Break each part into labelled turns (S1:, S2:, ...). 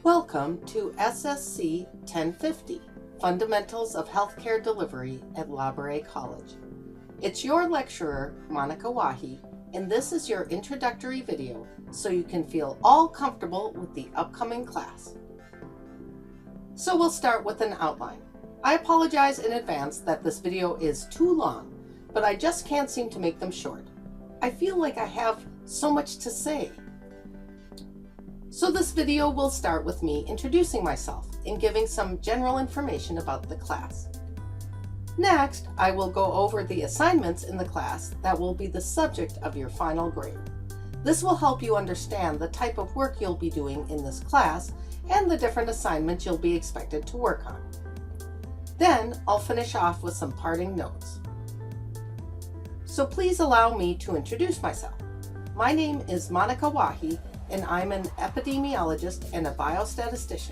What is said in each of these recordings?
S1: Welcome to SSC 1050, Fundamentals of Healthcare Delivery at Labouré College. It's your lecturer, Monica Wahi, and this is your introductory video so you can feel all comfortable with the upcoming class. So we'll start with an outline. I apologize in advance that this video is too long, but I just can't seem to make them short. I feel like I have so much to say. So this video will start with me introducing myself and giving some general information about the class. Next, I will go over the assignments in the class that will be the subject of your final grade. This will help you understand the type of work you'll be doing in this class and the different assignments you'll be expected to work on. Then I'll finish off with some parting notes. So please allow me to introduce myself. My name is Monica Wahi, and I'm an epidemiologist and a biostatistician.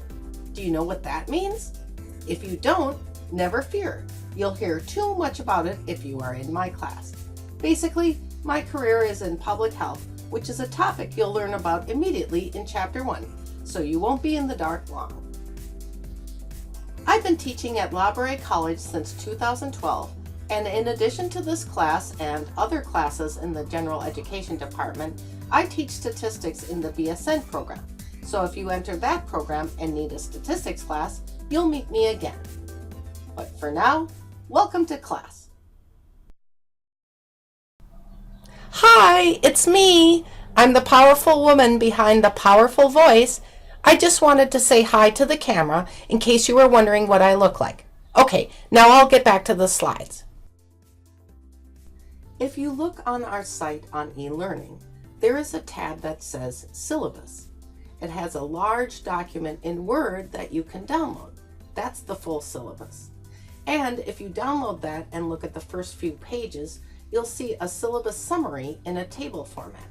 S1: Do you know what that means? If you don't, never fear. You'll hear too much about it if you are in my class. Basically, my career is in public health, which is a topic you'll learn about immediately in Chapter 1, so you won't be in the dark long. I've been teaching at Labouré College since 2012, and in addition to this class and other classes in the General Education Department, I teach statistics in the BSN program. So if you enter that program and need a statistics class, you'll meet me again. But for now, welcome to class. Hi, it's me. I'm the powerful woman behind the powerful voice. I just wanted to say hi to the camera in case you were wondering what I look like. Okay, now I'll get back to the slides. If you look on our site on eLearning, there is a tab that says Syllabus. It has a large document in Word that you can download. That's the full syllabus. And if you download that and look at the first few pages, you'll see a syllabus summary in a table format.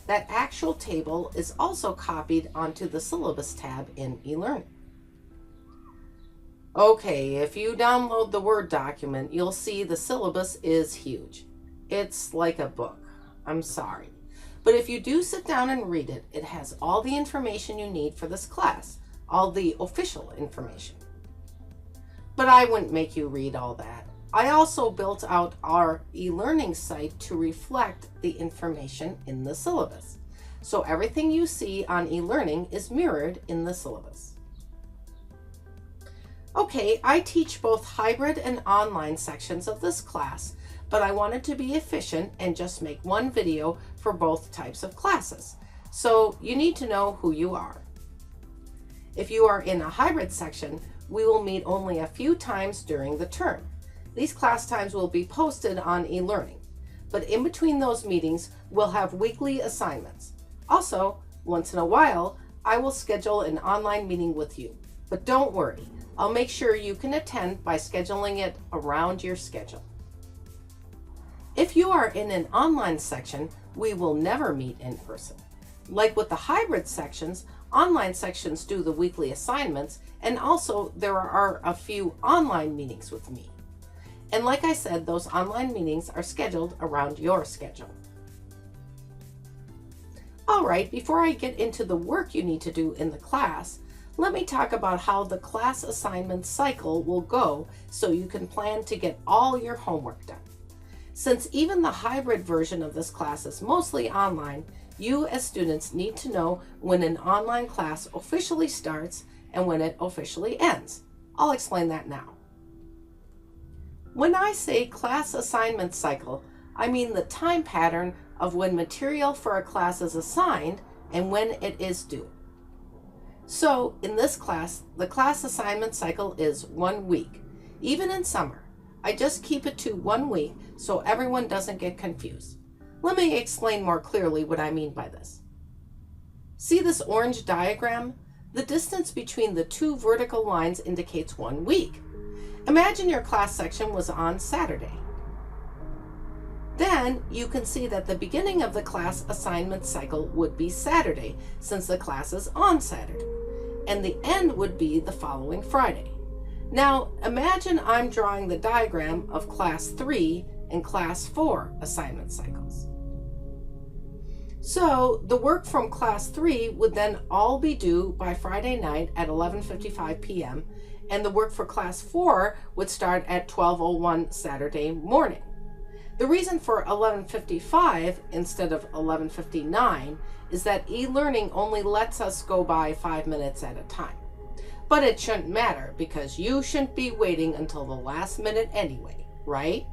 S1: That actual table is also copied onto the Syllabus tab in eLearning. Okay, if you download the Word document, you'll see the syllabus is huge. It's like a book. I'm sorry. But if you do sit down and read it, it has all the information you need for this class, all the official information. But I wouldn't make you read all that. I also built out our eLearning site to reflect the information in the syllabus. So everything you see on eLearning is mirrored in the syllabus. Okay, I teach both hybrid and online sections of this class, but I wanted to be efficient and just make one video for both types of classes. So you need to know who you are. If you are in a hybrid section, we will meet only a few times during the term. These class times will be posted on eLearning, but in between those meetings, we'll have weekly assignments. Also, once in a while, I will schedule an online meeting with you, but don't worry, I'll make sure you can attend by scheduling it around your schedule. If you are in an online section, we will never meet in person. Like with the hybrid sections, online sections do the weekly assignments, and also there are a few online meetings with me. And like I said, those online meetings are scheduled around your schedule. All right, before I get into the work you need to do in the class, let me talk about how the class assignment cycle will go so you can plan to get all your homework done. Since even the hybrid version of this class is mostly online, you as students need to know when an online class officially starts and when it officially ends. I'll explain that now. When I say class assignment cycle, I mean the time pattern of when material for a class is assigned and when it is due. So in this class, the class assignment cycle is 1 week. Even in summer, I just keep it to 1 week so everyone doesn't get confused. Let me explain more clearly what I mean by this. See this orange diagram? The distance between the two vertical lines indicates 1 week. Imagine your class section was on Saturday. Then you can see that the beginning of the class assignment cycle would be Saturday, since the class is on Saturday, and the end would be the following Friday. Now imagine I'm drawing the diagram of class 3 and class 4 assignment cycles. So the work from class 3 would then all be due by Friday night at 11:55 p.m. and the work for class 4 would start at 12:01 Saturday morning. The reason for 11:55 instead of 11:59 is that eLearning only lets us go by 5 minutes at a time. But it shouldn't matter because you shouldn't be waiting until the last minute anyway, right?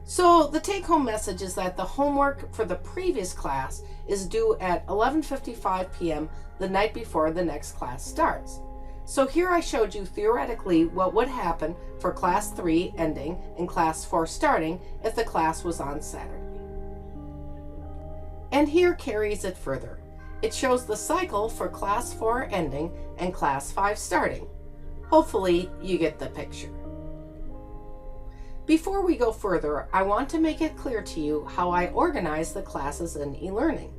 S1: So the take-home message is that the homework for the previous class is due at 11:55 p.m. the night before the next class starts. So here I showed you theoretically what would happen for class 3 ending and class 4 starting if the class was on Saturday. And here carries it further. It shows the cycle for class 4 ending and class 5 starting. Hopefully you get the picture. Before we go further, I want to make it clear to you how I organize the classes in eLearning.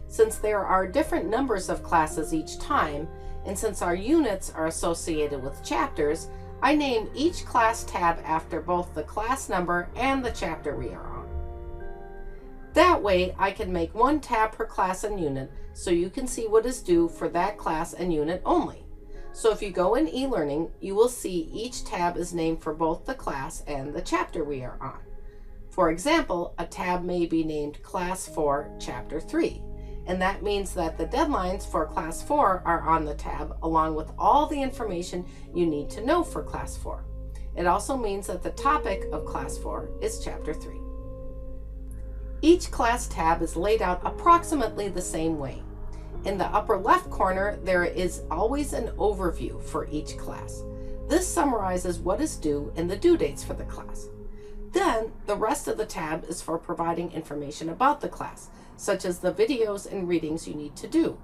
S1: Since there are different numbers of classes each time, and since our units are associated with chapters, I name each class tab after both the class number and the chapter we are on. That way, I can make one tab per class and unit so you can see what is due for that class and unit only. So if you go in eLearning, you will see each tab is named for both the class and the chapter we are on. For example, a tab may be named Class 4, Chapter 3, and that means that the deadlines for Class 4 are on the tab along with all the information you need to know for Class 4. It also means that the topic of Class 4 is Chapter 3. Each class tab is laid out approximately the same way. In the upper left corner, there is always an overview for each class. This summarizes what is due and the due dates for the class. Then, the rest of the tab is for providing information about the class, such as the videos and readings you need to do,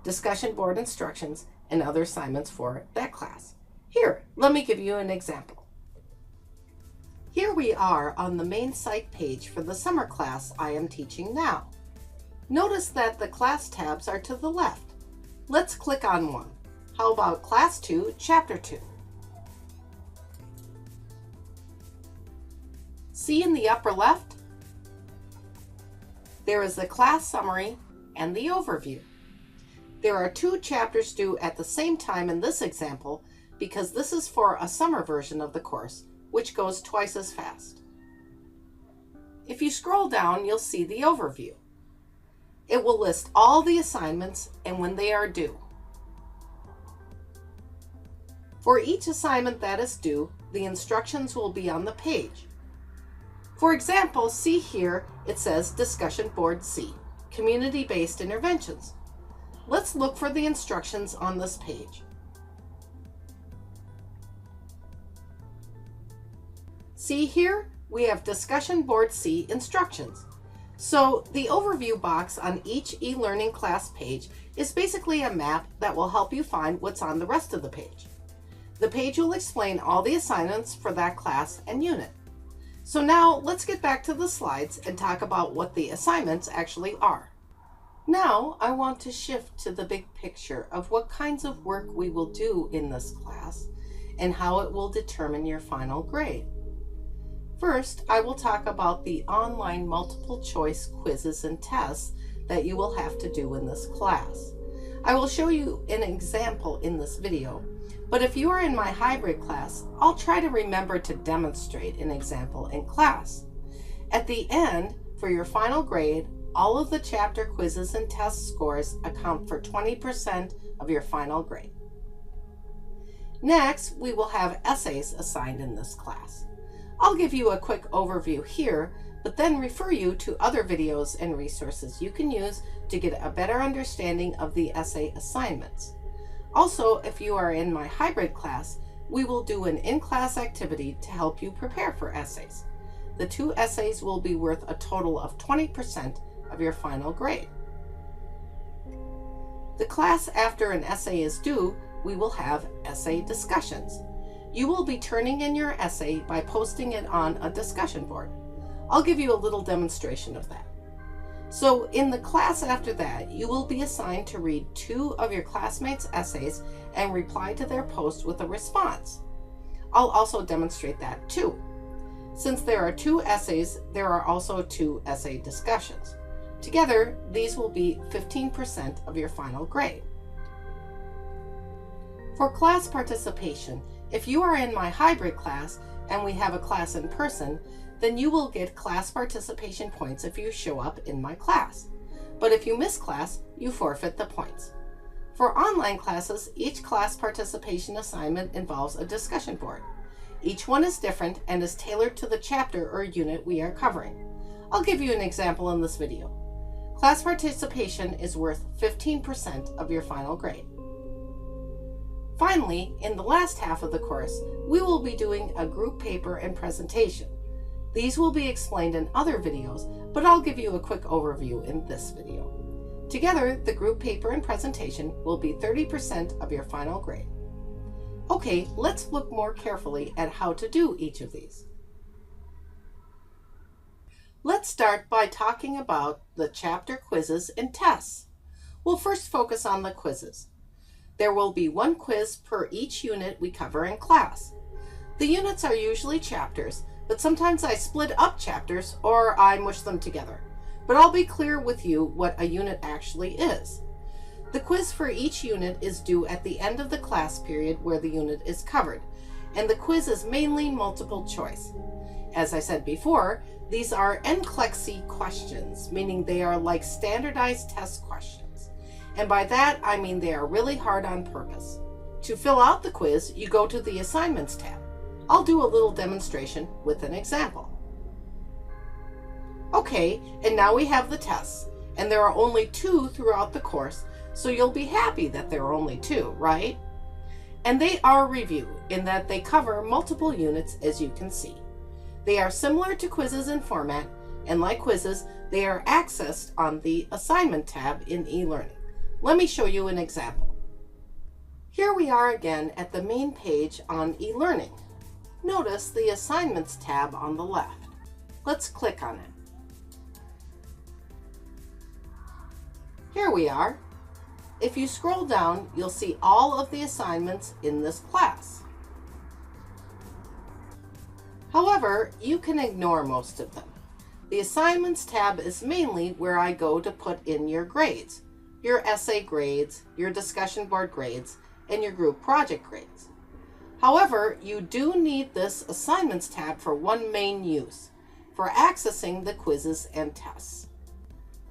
S1: discussion board instructions, and other assignments for that class. Here, let me give you an example. Here we are on the main site page for the summer class I am teaching now. Notice that the class tabs are to the left. Let's click on one. How about Class 2, Chapter 2? See in the upper left? There is the class summary and the overview. There are 2 chapters due at the same time in this example because this is for a summer version of the course, which goes twice as fast. If you scroll down, you'll see the overview. It will list all the assignments and when they are due. For each assignment that is due, the instructions will be on the page. For example, see here it says Discussion Board C, Community-Based Interventions. Let's look for the instructions on this page. See here, we have Discussion Board C instructions. So the overview box on each eLearning class page is basically a map that will help you find what's on the rest of the page. The page will explain all the assignments for that class and unit. So now let's get back to the slides and talk about what the assignments actually are. Now I want to shift to the big picture of what kinds of work we will do in this class and how it will determine your final grade. First, I will talk about the online multiple choice quizzes and tests that you will have to do in this class. I will show you an example in this video, but if you are in my hybrid class, I'll try to remember to demonstrate an example in class. At the end, for your final grade, all of the chapter quizzes and test scores account for 20% of your final grade. Next, we will have essays assigned in this class. I'll give you a quick overview here, but then refer you to other videos and resources you can use to get a better understanding of the essay assignments. Also, if you are in my hybrid class, we will do an in-class activity to help you prepare for essays. The 2 essays will be worth a total of 20% of your final grade. The class after an essay is due, we will have essay discussions. You will be turning in your essay by posting it on a discussion board. I'll give you a little demonstration of that. So in the class after that, you will be assigned to read 2 of your classmates' essays and reply to their post with a response. I'll also demonstrate that too. Since there are 2 essays, there are also 2 essay discussions. Together, these will be 15% of your final grade. For class participation, if you are in my hybrid class and we have a class in person, then you will get class participation points if you show up in my class. But if you miss class, you forfeit the points. For online classes, each class participation assignment involves a discussion board. Each one is different and is tailored to the chapter or unit we are covering. I'll give you an example in this video. Class participation is worth 15% of your final grade. Finally, in the last half of the course, we will be doing a group paper and presentation. These will be explained in other videos, but I'll give you a quick overview in this video. Together, the group paper and presentation will be 30% of your final grade. Okay, let's look more carefully at how to do each of these. Let's start by talking about the chapter quizzes and tests. We'll first focus on the quizzes. There will be one quiz per each unit we cover in class. The units are usually chapters, but sometimes I split up chapters or I mush them together. But I'll be clear with you what a unit actually is. The quiz for each unit is due at the end of the class period where the unit is covered, and the quiz is mainly multiple choice. As I said before, these are NCLEX questions, meaning they are like standardized test questions. And by that, I mean they are really hard on purpose. To fill out the quiz, you go to the Assignments tab. I'll do a little demonstration with an example. Okay, and now we have the tests, and there are only 2 throughout the course, so you'll be happy that there are only 2, right? And they are review in that they cover multiple units, as you can see. They are similar to quizzes in format, and like quizzes, they are accessed on the Assignment tab in eLearning. Let me show you an example. Here we are again at the main page on eLearning. Notice the Assignments tab on the left. Let's click on it. Here we are. If you scroll down, you'll see all of the assignments in this class. However, you can ignore most of them. The Assignments tab is mainly where I go to put in your grades, your essay grades, your discussion board grades, and your group project grades. However, you do need this Assignments tab for one main use, for accessing the quizzes and tests.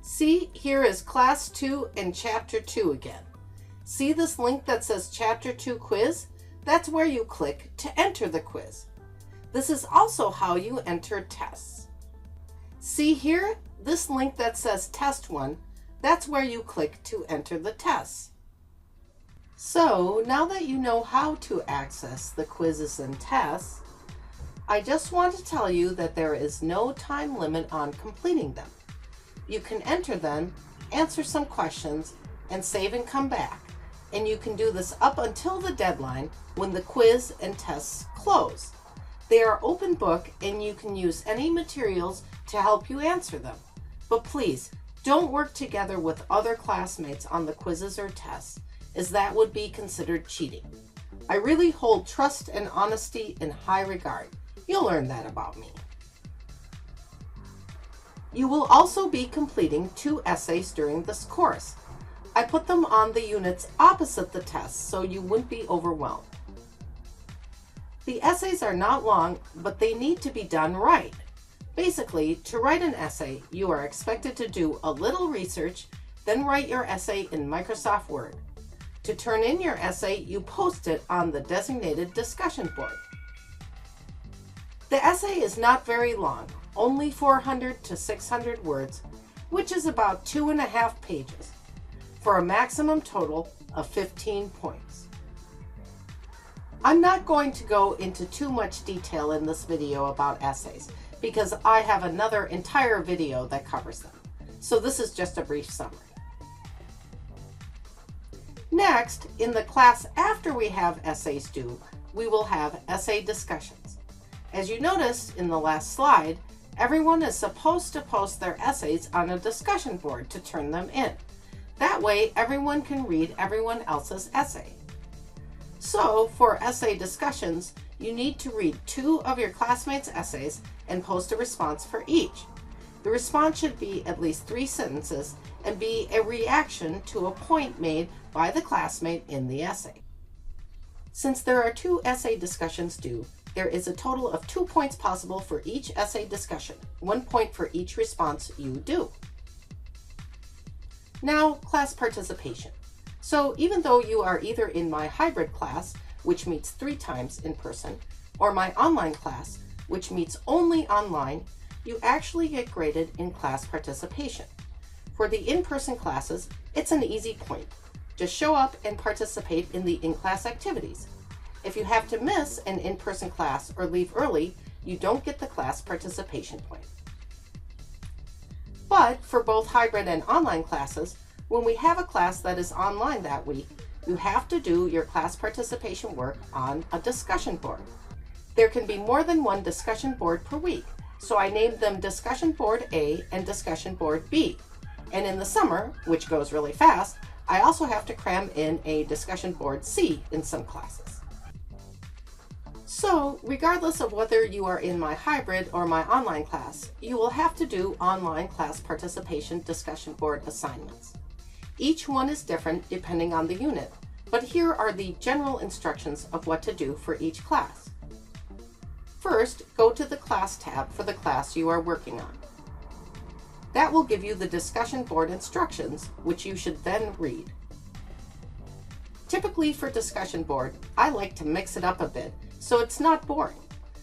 S1: See, here is Class 2 and Chapter 2 again. See this link that says Chapter 2 Quiz? That's where you click to enter the quiz. This is also how you enter tests. See here, this link that says Test 1, that's where you click to enter the tests. So now that you know how to access the quizzes and tests, I just want to tell you that there is no time limit on completing them. You can enter them, answer some questions, and save and come back. And you can do this up until the deadline when the quiz and tests close. They are open book and you can use any materials to help you answer them. But please, don't work together with other classmates on the quizzes or tests, as that would be considered cheating. I really hold trust and honesty in high regard. You'll learn that about me. You will also be completing 2 essays during this course. I put them on the units opposite the tests so you wouldn't be overwhelmed. The essays are not long, but they need to be done right. Basically, to write an essay, you are expected to do a little research, then write your essay in Microsoft Word. To turn in your essay, you post it on the designated discussion board. The essay is not very long, only 400 to 600 words, which is about 2.5 pages, for a maximum total of 15 points. I'm not going to go into too much detail in this video about essays, because I have another entire video that covers them. So this is just a brief summary. Next, in the class after we have essays due, we will have essay discussions. As you noticed in the last slide, everyone is supposed to post their essays on a discussion board to turn them in. That way, everyone can read everyone else's essay. So, for essay discussions, you need to read 2 of your classmates' essays and post a response for each. The response should be at least 3 sentences and be a reaction to a point made by the classmate in the essay. Since there are 2 essay discussions due, there is a total of 2 points possible for each essay discussion, 1 point for each response you do. Now, class participation. So even though you are either in my hybrid class, which meets 3 times in person, or my online class, which meets only online, you actually get graded in class participation. For the in-person classes, it's an easy point. Just show up and participate in the in-class activities. If you have to miss an in-person class or leave early, you don't get the class participation point. But for both hybrid and online classes, when we have a class that is online that week, you have to do your class participation work on a discussion board. There can be more than 1 discussion board per week, so I named them Discussion Board A and Discussion Board B. And in the summer, which goes really fast, I also have to cram in a Discussion Board C in some classes. So, regardless of whether you are in my hybrid or my online class, you will have to do online class participation discussion board assignments. Each one is different depending on the unit, but here are the general instructions of what to do for each class. First, go to the Class tab for the class you are working on. That will give you the discussion board instructions, which you should then read. Typically for discussion board, I like to mix it up a bit so it's not boring.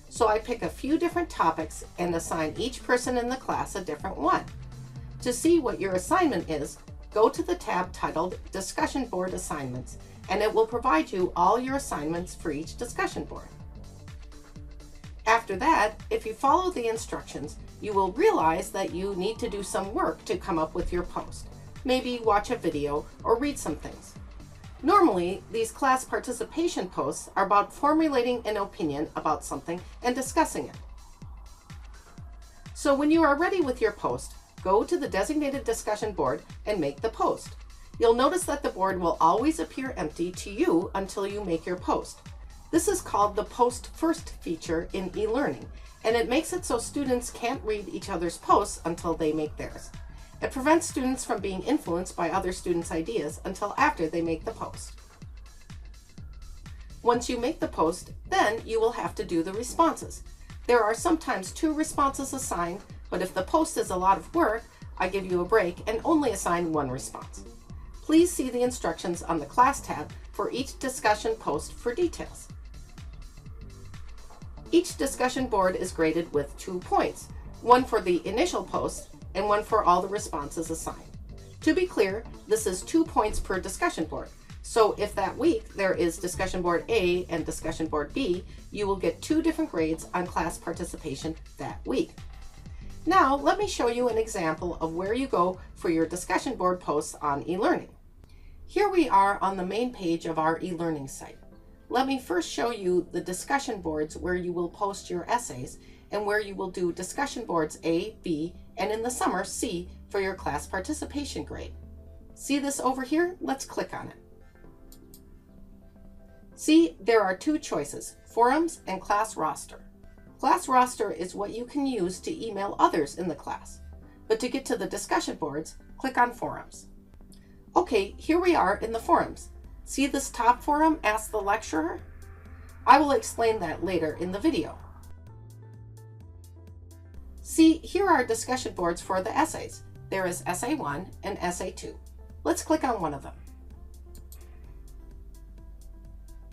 S1: So I pick a few different topics and assign each person in the class a different one. To see what your assignment is, go to the tab titled Discussion Board Assignments, and it will provide you all your assignments for each discussion board. After that, if you follow the instructions, you will realize that you need to do some work to come up with your post. Maybe watch a video or read some things. Normally, these class participation posts are about formulating an opinion about something and discussing it. So when you are ready with your post, go to the designated discussion board and make the post. You'll notice that the board will always appear empty to you until you make your post. This is called the Post First feature in eLearning, and it makes it so students can't read each other's posts until they make theirs. It prevents students from being influenced by other students' ideas until after they make the post. Once you make the post, then you will have to do the responses. There are sometimes 2 responses assigned, but if the post is a lot of work, I give you a break and only assign 1 response. Please see the instructions on the Class tab for each discussion post for details. Each discussion board is graded with 2 points, 1 for the initial post and 1 for all the responses assigned. To be clear, this is 2 points per discussion board. So if that week there is discussion board A and discussion board B, you will get 2 different grades on class participation that week. Now let me show you an example of where you go for your discussion board posts on eLearning. Here we are on the main page of our eLearning site. Let me first show you the discussion boards where you will post your essays and where you will do discussion boards A, B, and in the summer C for your class participation grade. See this over here? Let's click on it. See, there are 2 choices, Forums and Class Roster. Class Roster is what you can use to email others in the class. But to get to the discussion boards, click on Forums. Okay, here we are in the Forums. See this top forum, Ask the Lecturer? I will explain that later in the video. See, here are discussion boards for the essays. There is Essay 1 and Essay 2. Let's click on one of them.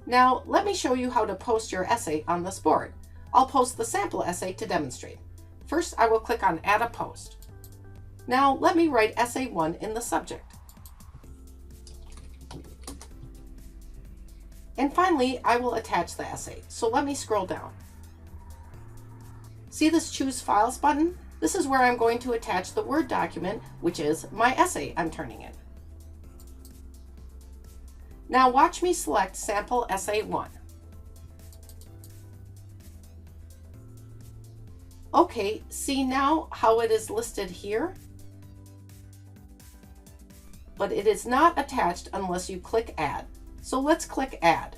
S1: Now, let me show you how to post your essay on this board. I'll post the sample essay to demonstrate. First, I will click on Add a Post. Now, let me write Essay 1 in the subject. And finally, I will attach the essay. So let me scroll down. See this Choose Files button? This is where I'm going to attach the Word document, which is my essay I'm turning in. Now watch me select Sample Essay 1. Okay, see now how it is listed here? But it is not attached unless you click Add. So let's click Add.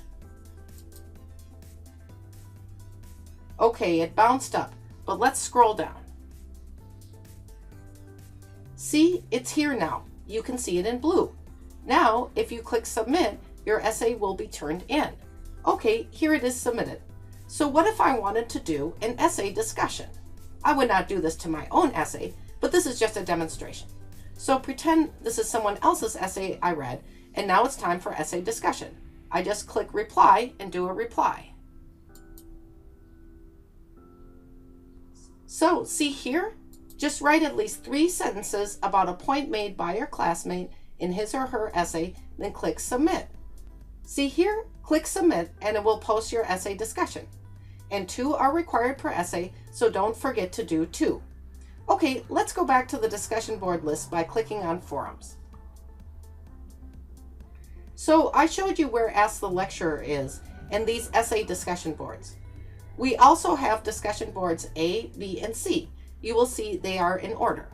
S1: Okay, it bounced up, but let's scroll down. See, it's here now. You can see it in blue. Now, if you click submit, your essay will be turned in. Okay, here it is submitted. So what if I wanted to do an essay discussion? I would not do this to my own essay, but this is just a demonstration. So pretend this is someone else's essay I read, and now it's time for essay discussion. I just click reply and do a reply. So see here, just write at least 3 sentences about a point made by your classmate in his or her essay, then click submit. See here, click submit and it will post your essay discussion. And 2 are required per essay, so don't forget to do 2. Okay, let's go back to the discussion board list by clicking on forums. So I showed you where Ask the Lecturer is and these essay discussion boards. We also have discussion boards A, B, and C. You will see they are in order.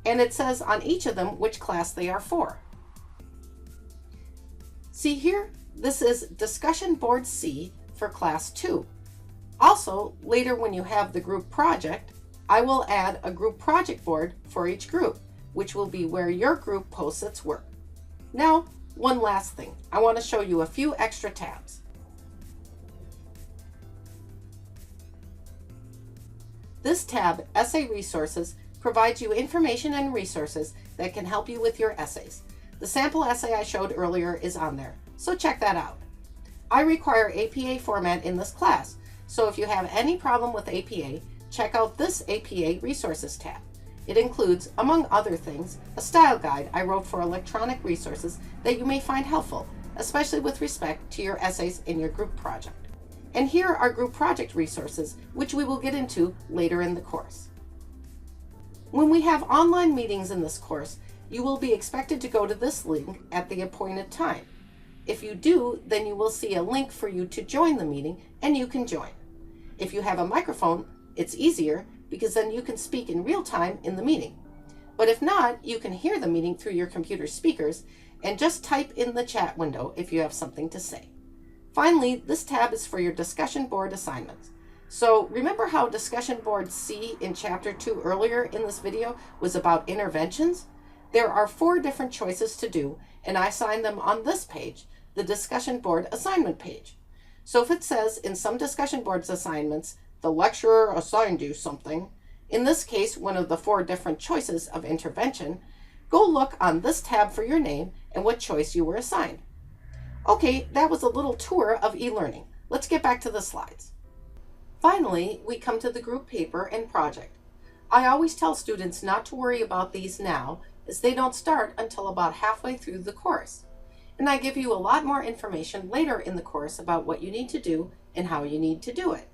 S1: And it says on each of them which class they are for. See here, this is discussion board C for class 2. Also, later when you have the group project, I will add a group project board for each group, which will be where your group posts its work. Now, one last thing. I want to show you a few extra tabs. This tab, Essay Resources, provides you information and resources that can help you with your essays. The sample essay I showed earlier is on there, so check that out. I require APA format in this class, so if you have any problem with APA, check out this APA Resources tab. It includes, among other things, a style guide I wrote for electronic resources that you may find helpful, especially with respect to your essays in your group project. And here are group project resources, which we will get into later in the course. When we have online meetings in this course, you will be expected to go to this link at the appointed time. If you do, then you will see a link for you to join the meeting and you can join. If you have a microphone, it's easier because then you can speak in real time in the meeting. But if not, you can hear the meeting through your computer speakers and just type in the chat window if you have something to say. Finally, this tab is for your discussion board assignments. So remember how discussion board C in chapter 2 earlier in this video was about interventions? There are 4 different choices to do, and I assign them on this page, the discussion board assignment page. So if it says in some discussion boards assignments, the lecturer assigned you something, in this case one of the 4 different choices of intervention, go look on this tab for your name and what choice you were assigned. Okay, that was a little tour of eLearning. Let's get back to the slides. Finally, we come to the group paper and project. I always tell students not to worry about these now, as they don't start until about halfway through the course. And I give you a lot more information later in the course about what you need to do and how you need to do it.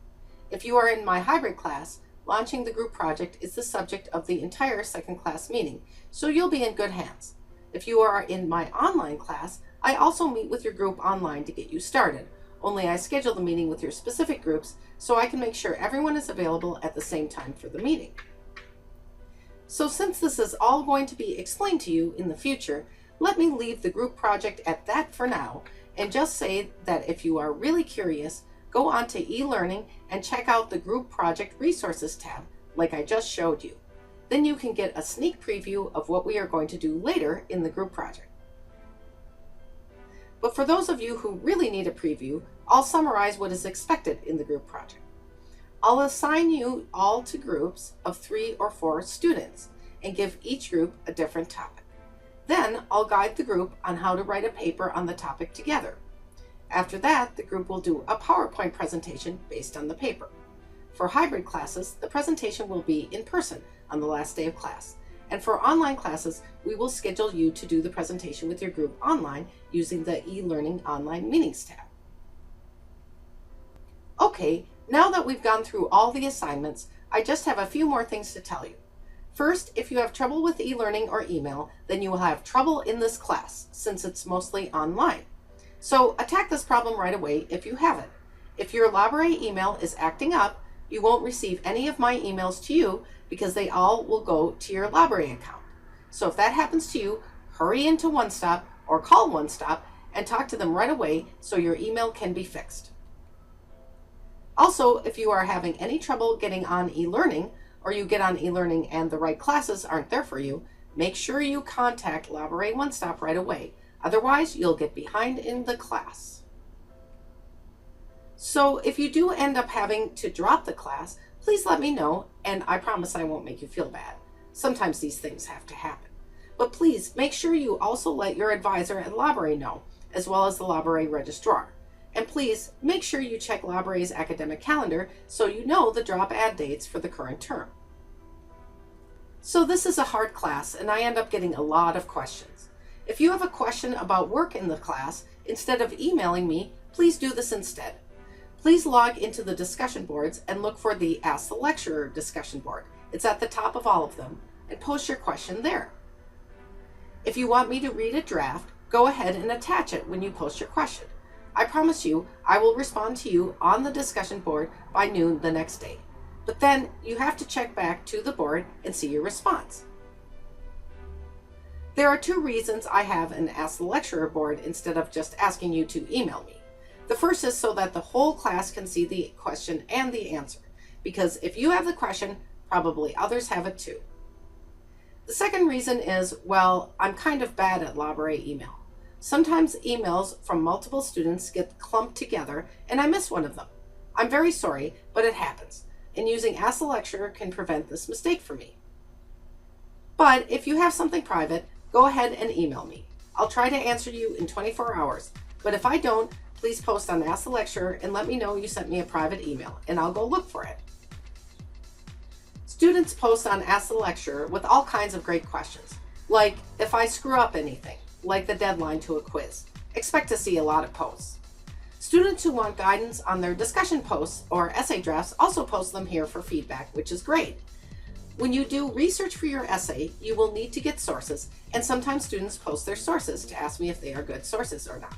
S1: If you are in my hybrid class, launching the group project is the subject of the entire second class meeting, so you'll be in good hands. If you are in my online class, I also meet with your group online to get you started, only I schedule the meeting with your specific groups so I can make sure everyone is available at the same time for the meeting. So since this is all going to be explained to you in the future, let me leave the group project at that for now and just say that if you are really curious, go on to eLearning and check out the Group Project Resources tab like I just showed you. Then you can get a sneak preview of what we are going to do later in the group project. But for those of you who really need a preview, I'll summarize what is expected in the group project. I'll assign you all to groups of 3 or 4 students and give each group a different topic. Then I'll guide the group on how to write a paper on the topic together. After that, the group will do a PowerPoint presentation based on the paper. For hybrid classes, the presentation will be in person on the last day of class. And for online classes, we will schedule you to do the presentation with your group online using the eLearning Online Meetings tab. Okay, now that we've gone through all the assignments, I just have a few more things to tell you. First, if you have trouble with eLearning or email, then you will have trouble in this class since it's mostly online. So attack this problem right away if you have it. If your Labouré email is acting up, you won't receive any of my emails to you because they all will go to your Labouré account. So if that happens to you, hurry into One Stop or call One Stop and talk to them right away so your email can be fixed. Also, if you are having any trouble getting on eLearning, or you get on eLearning and the right classes aren't there for you, make sure you contact Labouré One Stop right away. Otherwise, you'll get behind in the class. So if you do end up having to drop the class, please let me know, and I promise I won't make you feel bad. Sometimes these things have to happen. But please make sure you also let your advisor at Labouré know, as well as the Labouré registrar. And please make sure you check Laboré's academic calendar so you know the drop add dates for the current term. So this is a hard class, and I end up getting a lot of questions. If you have a question about work in the class, instead of emailing me, please do this instead. Please log into the discussion boards and look for the Ask the Lecturer discussion board. It's at the top of all of them, and post your question there. If you want me to read a draft, go ahead and attach it when you post your question. I promise you, I will respond to you on the discussion board by noon the next day. But then you have to check back to the board and see your response. There are 2 reasons I have an Ask the Lecturer board instead of just asking you to email me. The first is so that the whole class can see the question and the answer, because if you have the question, probably others have it too. The second reason is, well, I'm kind of bad at Labouré email. Sometimes emails from multiple students get clumped together and I miss one of them. I'm very sorry, but it happens, and using Ask the Lecturer can prevent this mistake for me. But if you have something private, go ahead and email me. I'll try to answer you in 24 hours, but if I don't, please post on Ask the Lecturer and let me know you sent me a private email, and I'll go look for it. Students post on Ask the Lecturer with all kinds of great questions, like if I screw up anything, like the deadline to a quiz. Expect to see a lot of posts. Students who want guidance on their discussion posts or essay drafts also post them here for feedback, which is great. When you do research for your essay, you will need to get sources, and sometimes students post their sources to ask me if they are good sources or not.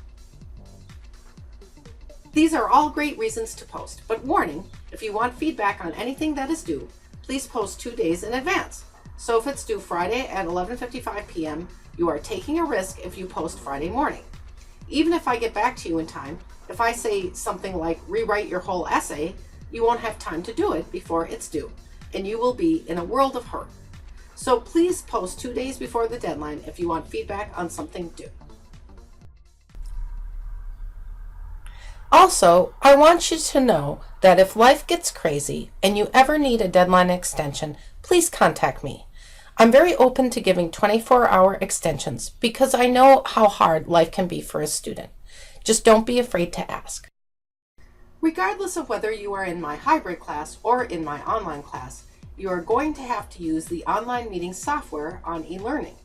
S1: These are all great reasons to post, but warning, if you want feedback on anything that is due, please post 2 days in advance. So if it's due Friday at 11:55 p.m., you are taking a risk if you post Friday morning. Even if I get back to you in time, if I say something like rewrite your whole essay, you won't have time to do it before it's due, and you will be in a world of hurt. So please post 2 days before the deadline if you want feedback on something due. Also, I want you to know that if life gets crazy and you ever need a deadline extension, please contact me. I'm very open to giving 24-hour extensions because I know how hard life can be for a student. Just don't be afraid to ask. Regardless of whether you are in my hybrid class or in my online class, you are going to have to use the online meeting software on eLearning.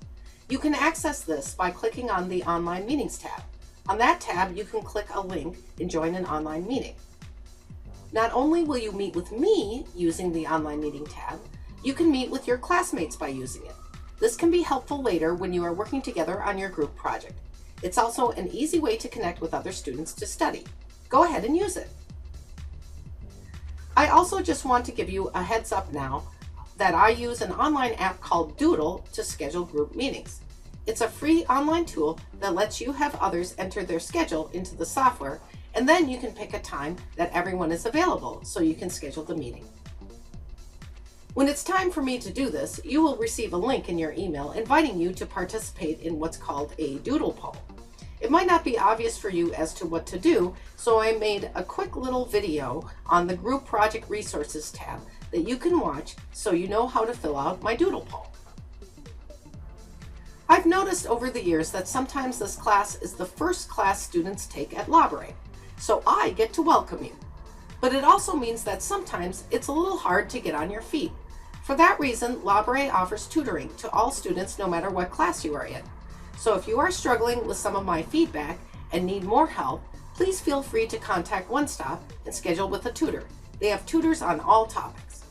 S1: You can access this by clicking on the Online Meetings tab. On that tab, you can click a link and join an online meeting. Not only will you meet with me using the Online Meeting tab, you can meet with your classmates by using it. This can be helpful later when you are working together on your group project. It's also an easy way to connect with other students to study. Go ahead and use it. I also just want to give you a heads up now that I use an online app called Doodle to schedule group meetings. It's a free online tool that lets you have others enter their schedule into the software, and then you can pick a time that everyone is available so you can schedule the meeting. When it's time for me to do this, you will receive a link in your email inviting you to participate in what's called a doodle poll. It might not be obvious for you as to what to do, so I made a quick little video on the Group Project Resources tab that you can watch so you know how to fill out my doodle poll. I've noticed over the years that sometimes this class is the first class students take at Labouré, so I get to welcome you. But it also means that sometimes it's a little hard to get on your feet. For that reason, Labouré offers tutoring to all students no matter what class you are in. So if you are struggling with some of my feedback and need more help, please feel free to contact One Stop and schedule with a tutor. They have tutors on all topics.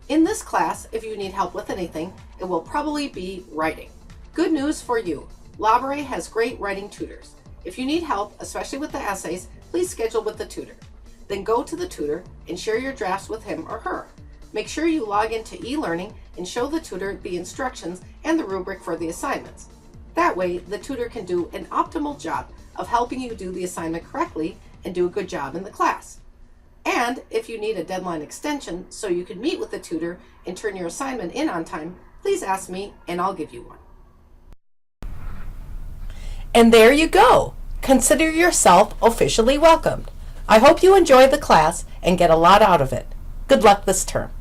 S1: In this class, if you need help with anything, it will probably be writing. Good news for you, Labouré has great writing tutors. If you need help, especially with the essays, please schedule with the tutor. Then go to the tutor and share your drafts with him or her. Make sure you log into eLearning and show the tutor the instructions and the rubric for the assignments. That way, the tutor can do an optimal job of helping you do the assignment correctly and do a good job in the class. And if you need a deadline extension so you can meet with the tutor and turn your assignment in on time, please ask me and I'll give you one. And there you go. Consider yourself officially welcomed. I hope you enjoy the class and get a lot out of it. Good luck this term.